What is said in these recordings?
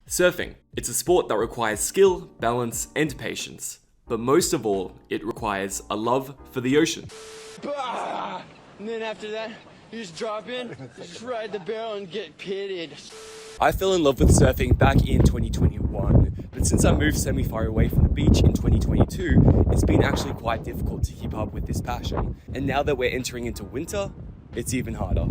Surfing. It's a sport that requires skill, balance, and patience. But most of all, it requires a love for the ocean. Bah! And then after that, you just drop in, just ride the barrel and get pitted. I fell in love with surfing back in 2021, but since I moved semi-far away from the beach in 2022, it's been actually quite difficult to keep up with this passion. And now that we're entering into winter, it's even harder.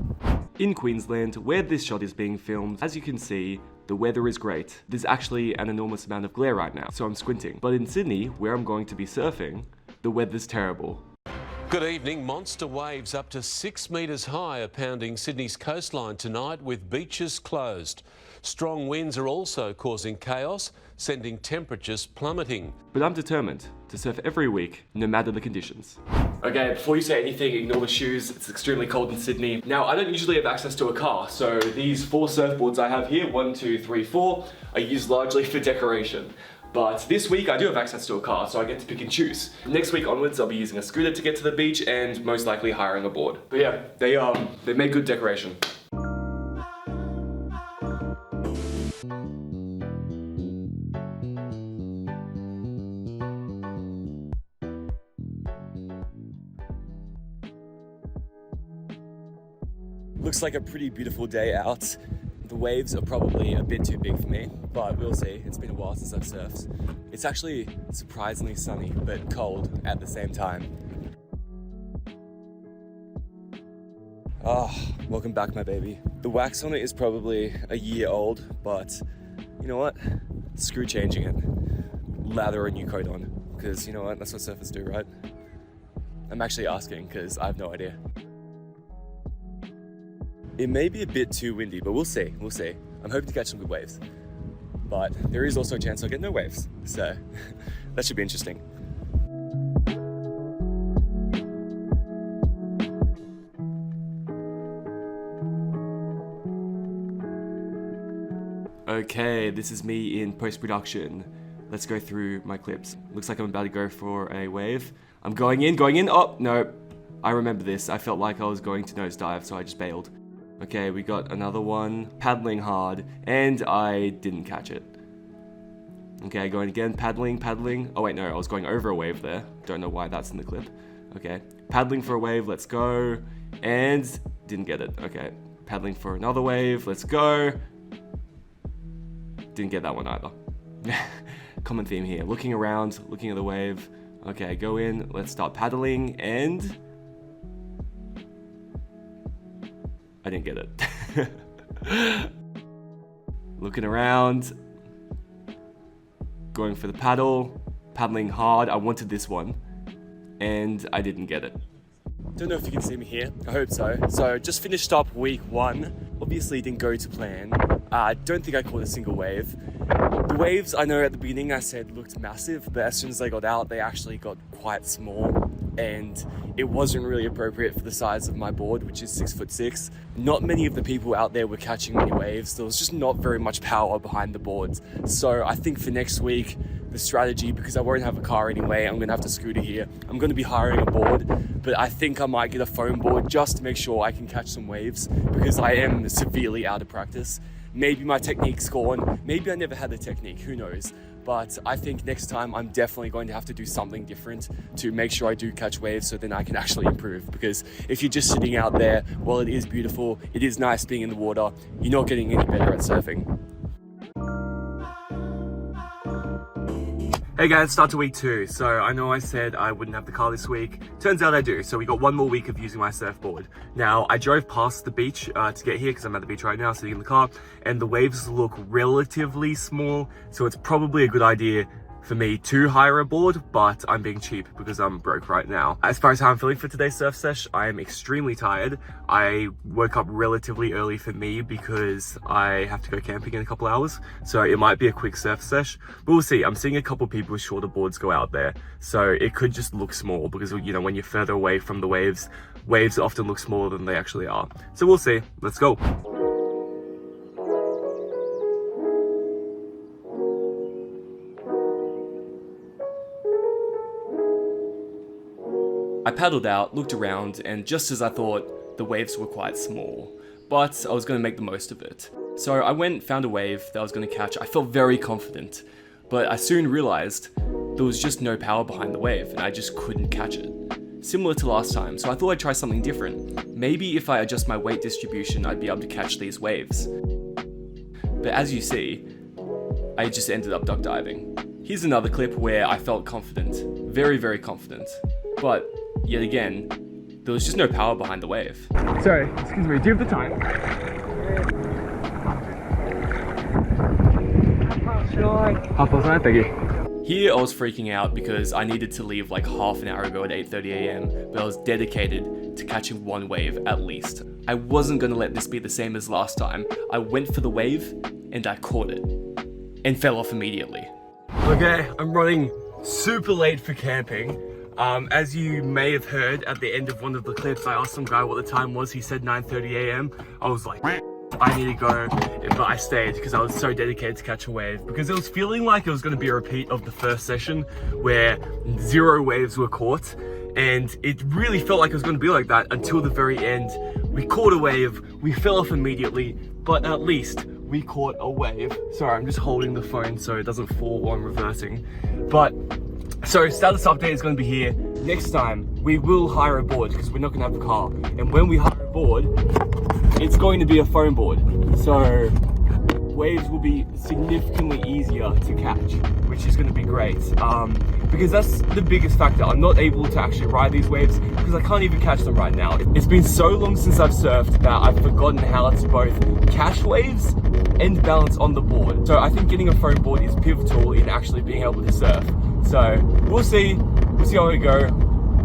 In Queensland, where this shot is being filmed, as you can see, the weather is great. There's actually an enormous amount of glare right now, so I'm squinting. But in Sydney, where I'm going to be surfing, the weather's terrible. Good evening. Monster waves up to 6 metres high are pounding Sydney's coastline tonight with beaches closed. Strong winds are also causing chaos, sending temperatures plummeting. But I'm determined to surf every week, no matter the conditions. Okay, before you say anything, ignore the shoes. It's extremely cold in Sydney. Now, I don't usually have access to a car, so these 4 surfboards I have here, 1, 2, 3, 4, are used largely for decoration. But this week I do have access to a car, so I get to pick and choose. Next week onwards, I'll be using a scooter to get to the beach and most likely hiring a board. But yeah, they make good decoration. Looks like a pretty beautiful day out. The waves are probably a bit too big for me, but we'll see. It's been a while since I've surfed. It's actually surprisingly sunny, but cold at the same time. Welcome back, my baby. The wax on it is probably a year old, but you know what? Screw changing it. Lather a new coat on, because you know what? That's what surfers do, right? I'm actually asking, because I have no idea. It may be a bit too windy, but we'll see. I'm hoping to catch some good waves. But there is also a chance I'll get no waves. So that should be interesting. Okay, this is me in post-production. Let's go through my clips. Looks like I'm about to go for a wave. I'm going in. Oh, no. I remember this. I felt like I was going to nosedive, so I just bailed. Okay, we got another one, paddling hard, and I didn't catch it. Okay, going again, paddling. Oh wait, no, I was going over a wave there. Don't know why that's in the clip. Okay, paddling for a wave, let's go. And didn't get it. Okay, paddling for another wave, let's go. Didn't get that one either. Common theme here, looking around, looking at the wave. Okay, go in, let's start paddling, and I didn't get it. Looking around, going for the paddle, paddling hard. I wanted this one, and I didn't get it. Don't know if you can see me here. I hope so. So just finished up week 1. Obviously didn't go to plan. I don't think I caught a single wave. The waves, I know at the beginning I said looked massive, but as soon as they got out, they actually got quite small. And it wasn't really appropriate for the size of my board, which is 6'6". Not many of the people out there were catching many waves. There was just not very much power behind the boards. So I think for next week, the strategy, because I won't have a car anyway, I'm gonna have to scooter here. I'm gonna be hiring a board, but I think I might get a foam board just to make sure I can catch some waves, because I am severely out of practice. Maybe my technique's gone. Maybe I never had the technique, who knows? But I think next time I'm definitely going to have to do something different to make sure I do catch waves, so then I can actually improve. Because if you're just sitting out there, while it is beautiful, it is nice being in the water, you're not getting any better at surfing. Hey guys, start to week 2. So I know I said I wouldn't have the car this week. Turns out I do. So we got 1 more week of using my surfboard. Now, I drove past the beach to get here because I'm at the beach right now, sitting in the car, and the waves look relatively small. So it's probably a good idea for me to hire a board, but I'm being cheap because I'm broke right now. As far as how I'm feeling for today's surf sesh, I am extremely tired. I woke up relatively early for me because I have to go camping in a couple hours, so it might be a quick surf sesh, but we'll see. I'm seeing a couple people with shorter boards go out there, so it could just look small because, you know, when you're further away from the waves often look smaller than they actually are. So we'll see. Let's go. I paddled out, looked around, and just as I thought, the waves were quite small, but I was going to make the most of it. So I went, found a wave that I was going to catch. I felt very confident, but I soon realized there was just no power behind the wave and I just couldn't catch it. Similar to last time, so I thought I'd try something different. Maybe if I adjust my weight distribution, I'd be able to catch these waves. But as you see, I just ended up duck diving. Here's another clip where I felt confident, very, very confident. But yet again, there was just no power behind the wave. Sorry, excuse me, do you have the time? Half past 9, thank you. Here I was freaking out because I needed to leave like half an hour ago at 8:30 AM, but I was dedicated to catching one wave at least. I wasn't gonna let this be the same as last time. I went for the wave and I caught it and fell off immediately. Okay, I'm running super late for camping. As you may have heard at the end of one of the clips, I asked some guy what the time was. He said 9:30 AM. I was like, I need to go, but I stayed because I was so dedicated to catch a wave, because it was feeling like it was going to be a repeat of the first session where 0 waves were caught, and it really felt like it was going to be like that until the very end. We caught a wave, we fell off immediately, but at least we caught a wave. Sorry, I'm just holding the phone so it doesn't fall while I'm reversing. But so status update is going to be here. Next time we will hire a board because we're not going to have a car, and when we hire a board, it's going to be a foam board, so waves will be significantly easier to catch, which is going to be great, because that's the biggest factor. I'm not able to actually ride these waves because I can't even catch them right now. It's been so long since I've surfed that I've forgotten how to both catch waves and balance on the board. So I think getting a foam board is pivotal in actually being able to surf. So we'll see how we go.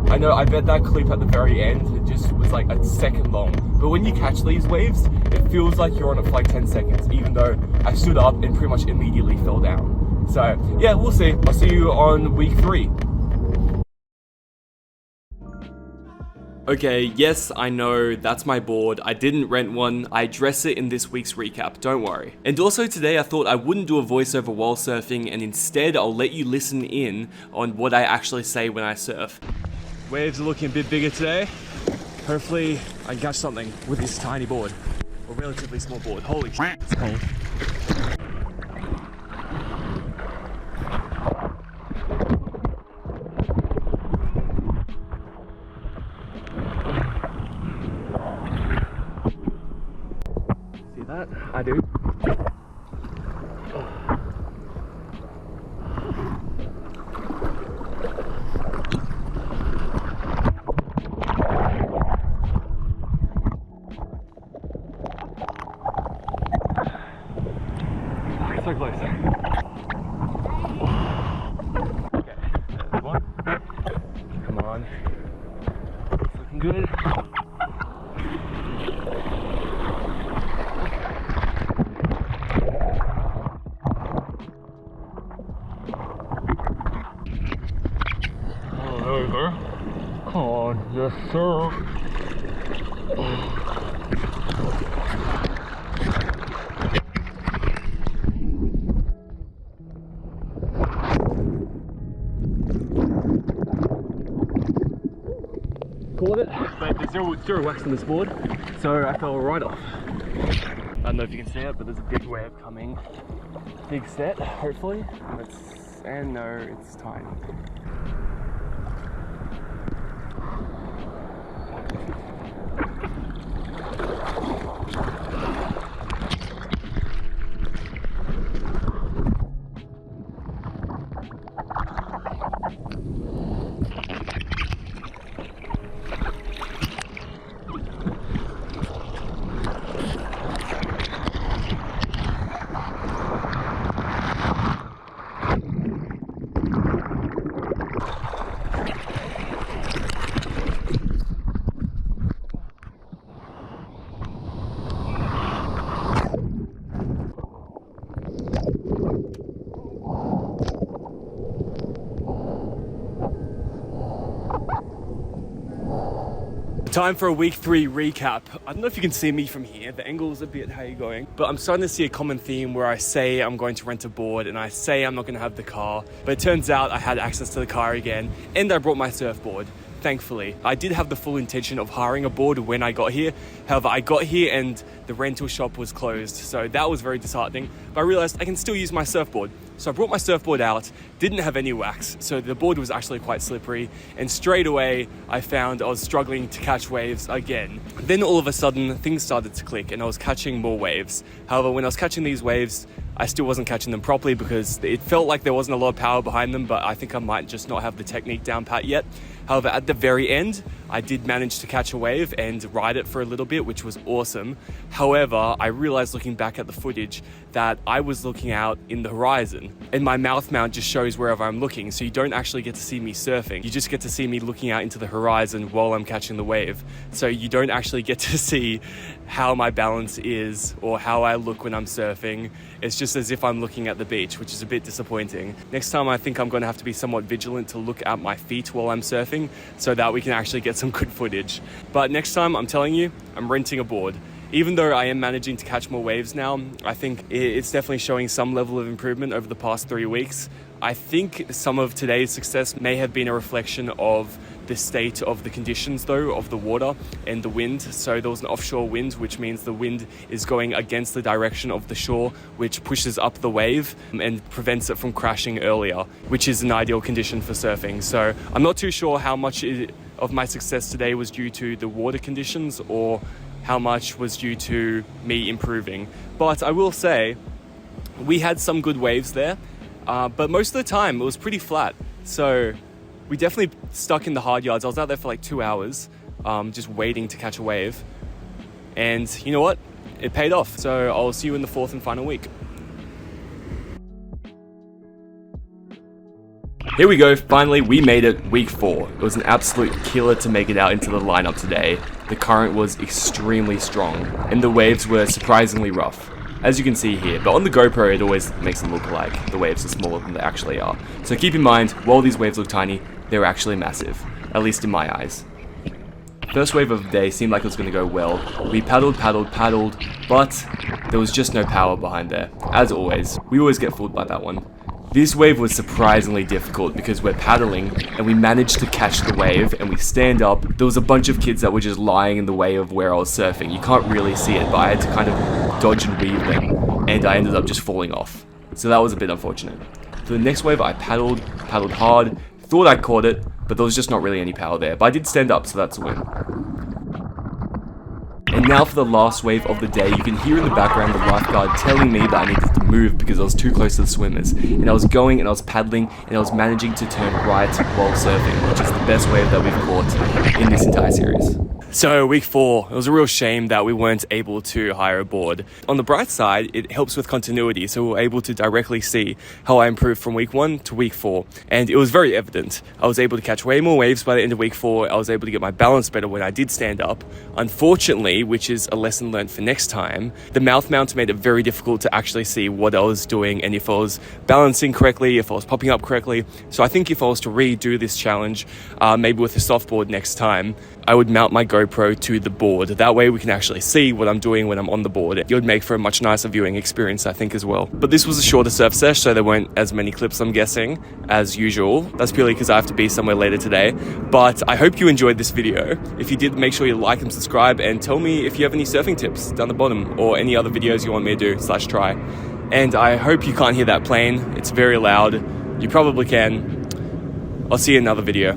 I know, I bet that clip at the very end, it just was like a second long. But when you catch these waves, it feels like you're on it for like 10 seconds, even though I stood up and pretty much immediately fell down. So yeah, we'll see. I'll see you on week 3. Okay, yes, I know, that's my board. I didn't rent one. I address it in this week's recap, don't worry. And also today I thought I wouldn't do a voiceover while surfing, and instead I'll let you listen in on what I actually say when I surf. Waves are looking a bit bigger today. Hopefully I can catch something with this tiny board, or relatively small board. Holy shit, it's cold. See that? I do. So close. Okay, there's one. Come on. It's looking good. Oh, there we go. Come on, yes sir. Caught it, but there's zero wax on this board, so I fell right off. I don't know if you can see it, but there's a big wave coming. Big set, hopefully. And no, it's tiny. Time for a week 3 recap. I don't know if you can see me from here, the angle's a bit how you're going, but I'm starting to see a common theme where I say I'm going to rent a board and I say I'm not going to have the car, but it turns out I had access to the car again and I brought my surfboard. thankfully. I did have the full intention of hiring a board when I got here. However, I got here and the rental shop was closed, so that was very disheartening. But I realized I can still use my surfboard. So I brought my surfboard out, didn't have any wax, so the board was actually quite slippery, and straight away I found I was struggling to catch waves again. Then all of a sudden things started to click and I was catching more waves. However, when I was catching these waves, I still wasn't catching them properly because it felt like there wasn't a lot of power behind them, but I think I might just not have the technique down pat yet. However, at the very end, I did manage to catch a wave and ride it for a little bit, which was awesome. However, I realized looking back at the footage that I was looking out in the horizon, and my mouth mount just shows wherever I'm looking, so you don't actually get to see me surfing. You just get to see me looking out into the horizon while I'm catching the wave. So you don't actually get to see how my balance is or how I look when I'm surfing. It's just as if I'm looking at the beach, which is a bit disappointing. Next time I think I'm going to have to be somewhat vigilant to look at my feet while I'm surfing so that we can actually get some good footage. But next time, I'm telling you, I'm renting a board. Even though I am managing to catch more waves now, I think it's definitely showing some level of improvement over the past 3 weeks. I think some of today's success may have been a reflection of the state of the conditions though, of the water and the wind. So there was an offshore wind, which means the wind is going against the direction of the shore, which pushes up the wave and prevents it from crashing earlier, which is an ideal condition for surfing. So I'm not too sure how much of my success today was due to the water conditions or how much was due to me improving. But I will say, we had some good waves there, but most of the time it was pretty flat. So we definitely stuck in the hard yards. I was out there for like 2 hours, just waiting to catch a wave. And you know what? It paid off. So I'll see you in the 4th and final week. Here we go, finally we made it, week 4. It was an absolute killer to make it out into the lineup today. The current was extremely strong, and the waves were surprisingly rough, as you can see here, but on the GoPro it always makes them look like the waves are smaller than they actually are. So keep in mind, while these waves look tiny, they're actually massive, at least in my eyes. First wave of the day seemed like it was going to go well. We paddled, but there was just no power behind there. As always, we always get fooled by that one. This wave was surprisingly difficult because we're paddling and we managed to catch the wave and we stand up. There was a bunch of kids that were just lying in the way of where I was surfing. You can't really see it, but I had to kind of dodge and weave them and I ended up just falling off. So that was a bit unfortunate. For the next wave, I paddled hard, thought I caught it, but there was just not really any power there. But I did stand up, so that's a win. And now for the last wave of the day, you can hear in the background the lifeguard telling me that I needed to move because I was too close to the swimmers. And I was going and I was paddling and I was managing to turn right while surfing, which is the best wave that we've caught in this entire series. So week 4, it was a real shame that we weren't able to hire a board. On the bright side, it helps with continuity, so we were able to directly see how I improved from week 1 to week 4. And it was very evident. I was able to catch way more waves by the end of week 4. I was able to get my balance better when I did stand up. Unfortunately, which is a lesson learned for next time, the mouth mount made it very difficult to actually see what I was doing and if I was balancing correctly, if I was popping up correctly. So I think if I was to redo this challenge, maybe with a softboard next time, I would mount my GoPro to the board. That way we can actually see what I'm doing when I'm on the board. It would make for a much nicer viewing experience, I think, as well. But this was a shorter surf sesh, so there weren't as many clips, I'm guessing, as usual. That's purely because I have to be somewhere later today. But I hope you enjoyed this video. If you did, make sure you like and subscribe, and tell me if you have any surfing tips down the bottom, or any other videos you want me to do / try. And I hope you can't hear that plane. It's very loud. You probably can. I'll see you in another video.